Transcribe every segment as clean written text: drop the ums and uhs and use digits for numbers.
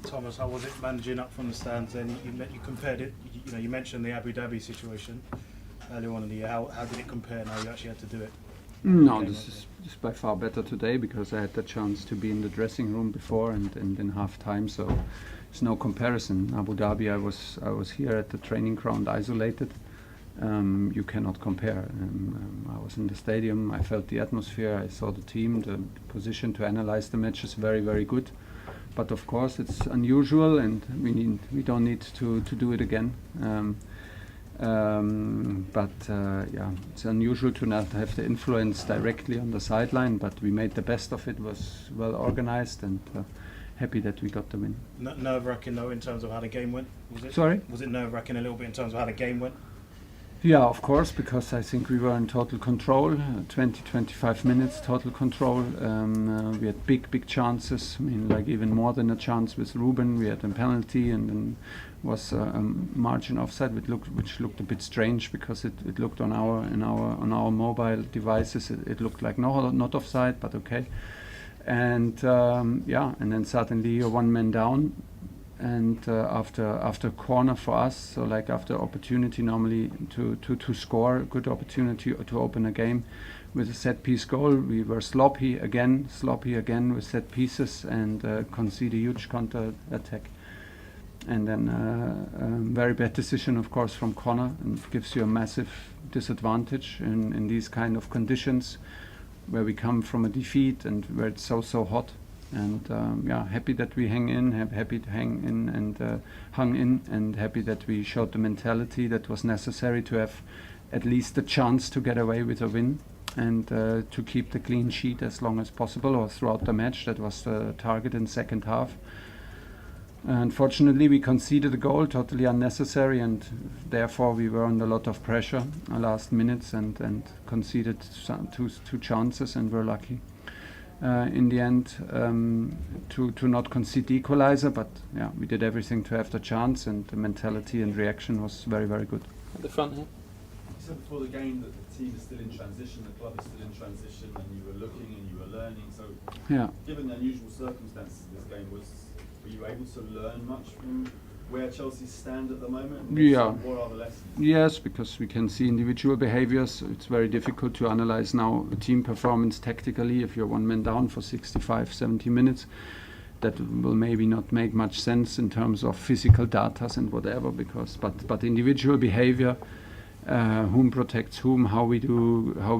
Thomas, how was it managing up from the stands? Then you compared it. You mentioned the Abu Dhabi situation earlier on in the year. How did it compare? Now you actually had to do it. No, this is by far better today because I had the chance to be in the dressing room before and in half time. So it's no comparison. Abu Dhabi, I was here at the training ground isolated. You cannot compare. I was in the stadium. I felt the atmosphere. I saw the team. The position to analyze the match is very, very good. But of course, it's unusual, and we don't need to do it again. Yeah, it's unusual to not have the influence directly on the sideline. But we made the best of it. Was well organized and. Happy that we got the win. Nerve-wracking though in terms of how the game went? Was it? Sorry? Was it nerve-wracking a little bit in terms of how the game went? Yeah, of course, because I think we were in total control, 20-25 minutes total control. We had big chances. I mean, like even more than a chance with Ruben. We had a penalty and then was a margin offside, which looked a bit strange because it looked on our mobile devices. It looked like not offside, but okay. And and then suddenly you're one man down, and after corner for us, so like after opportunity normally to score, a good opportunity to open a game with a set piece goal, we were sloppy again with set pieces and concede a huge counter attack. And then very bad decision, of course, from Connor, and gives you a massive disadvantage in these kind of conditions, where we come from a defeat and where it's so hot. And happy that we hung in and happy that we showed the mentality that was necessary to have at least the chance to get away with a win and to keep the clean sheet as long as possible or throughout the match. That was the target in second half. Unfortunately, we conceded a goal, totally unnecessary, and therefore we were under a lot of pressure last minutes and conceded two chances and were lucky in the end to not concede the equalizer. But yeah, we did everything to have the chance, and the mentality and reaction was very, very good. At the front here. You said before the game that the team is still in transition, the club is still in transition, and you were looking and you were learning. So, given the unusual circumstances of this game, were you able to learn much from where Chelsea stand at the moment? Yeah. What are the lessons? Yes, because we can see individual behaviors. It's very difficult to analyze now a team performance tactically if you're one man down for 65, 70 minutes. That will maybe not make much sense in terms of physical data and whatever, but individual behavior, whom protects whom, how we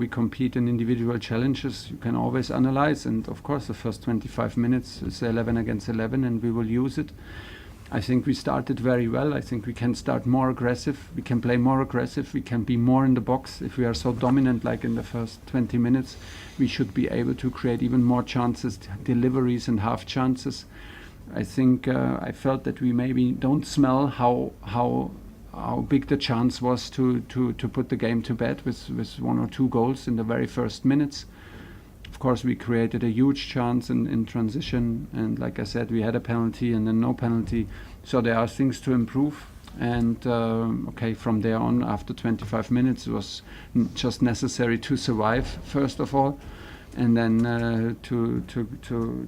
compete in individual challenges, you can always analyze. And of course, the first 25 minutes is 11 against 11, and we will use it. I think we started very well. I think we can start more aggressive. We can play more aggressive. We can be more in the box. If we are so dominant like in the first 20 minutes, we should be able to create even more chances, deliveries and half chances. I think I felt that we maybe don't smell how big the chance was to put the game to bed with one or two goals in the very first minutes. Of course, we created a huge chance in transition, and like I said, we had a penalty and then no penalty. So there are things to improve. And from there on, after 25 minutes, it was just necessary to survive first of all, and then to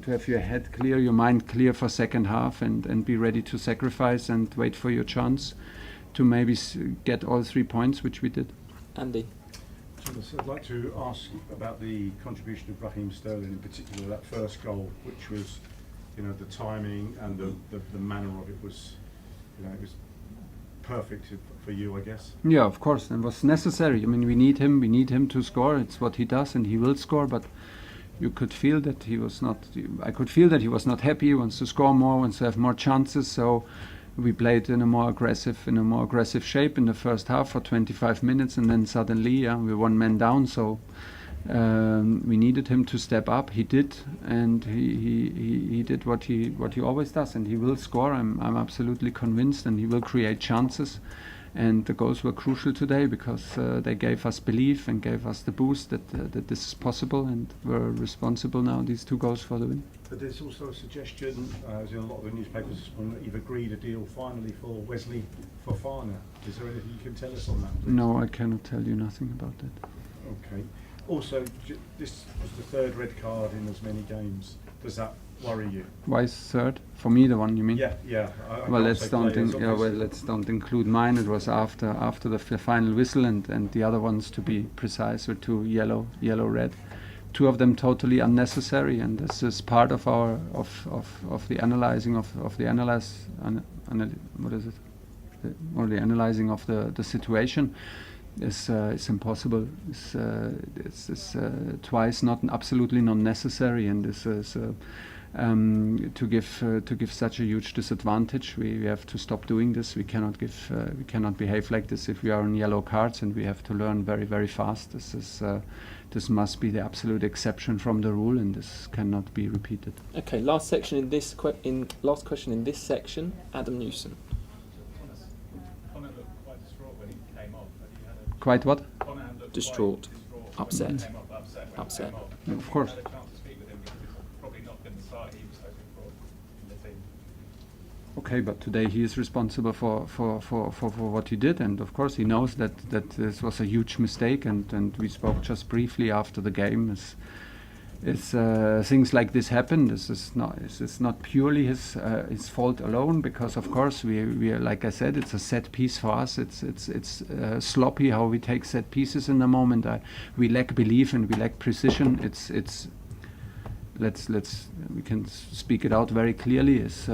have your head clear, your mind clear for second half, and be ready to sacrifice and wait for your chance to maybe get all 3 points, which we did. Andy. I'd like to ask about the contribution of Raheem Sterling, in particular that first goal, which was, the timing and the manner of it was, it was perfect for you, I guess. Yeah, of course, and was necessary. I mean, we need him to score. It's what he does, and he will score. But you could feel that he was not. I could feel that he was not happy. He wants to score more, wants to have more chances. So we played in a more aggressive shape in the first half for 25 minutes, and then suddenly we're one man down. So we needed him to step up. He did, and he did what he always does, and he will score. I'm absolutely convinced, and he will create chances. And the goals were crucial today because they gave us belief and gave us the boost that this is possible, and we're responsible now, these 2 goals for the win. But there's also a suggestion, as in a lot of the newspapers this morning, that you've agreed a deal finally for Wesley Fofana. Is there anything you can tell us on that, please? No, I cannot tell you nothing about that. Okay. Also, this was the 3rd red card in as many games. Does that worry you? Why is third? For me, the one you mean? Yeah. Well, let's don't obviously. let's don't include mine. It was after the final whistle, and the other ones, to be precise, were two yellow, red. Two of them totally unnecessary, and this is part of our of the analyzing of the analyze. What is it? Or the analyzing of the situation is impossible. It's twice not absolutely not necessary, and this is to give such a huge disadvantage. We have to stop doing this. We cannot behave like this if we are on yellow cards, and we have to learn very, very fast. This must be the absolute exception from the rule, and this cannot be repeated. Okay, last question in this last question in this section, Adam Newson. Quite what? Distraught, upset. Of course. Okay, but today he is responsible for what he did, and of course he knows that this was a huge mistake, and we spoke just briefly after the game. Things like this happen. This is not purely his fault alone, because of course we are, like I said, it's a set piece for us. It's sloppy how we take set pieces in the moment. We lack belief and we lack precision. We can speak it out very clearly. Is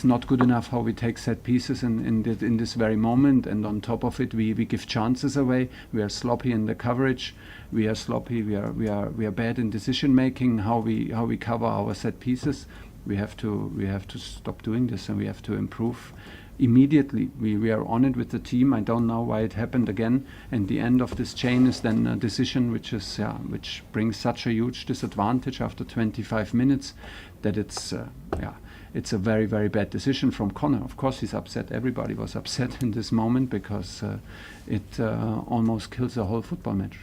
not good enough how we take set pieces in this very moment, and on top of it we give chances away. We are sloppy in the coverage. We are sloppy. We are bad in decision making. How we cover our set pieces. We have to stop doing this, and we have to improve immediately. We are on it with the team. I don't know why it happened again, and the end of this chain is then a decision which brings such a huge disadvantage after 25 minutes that it's a very, very bad decision from Connor. Of course he's upset. Everybody was upset in this moment, because it almost kills the whole football match.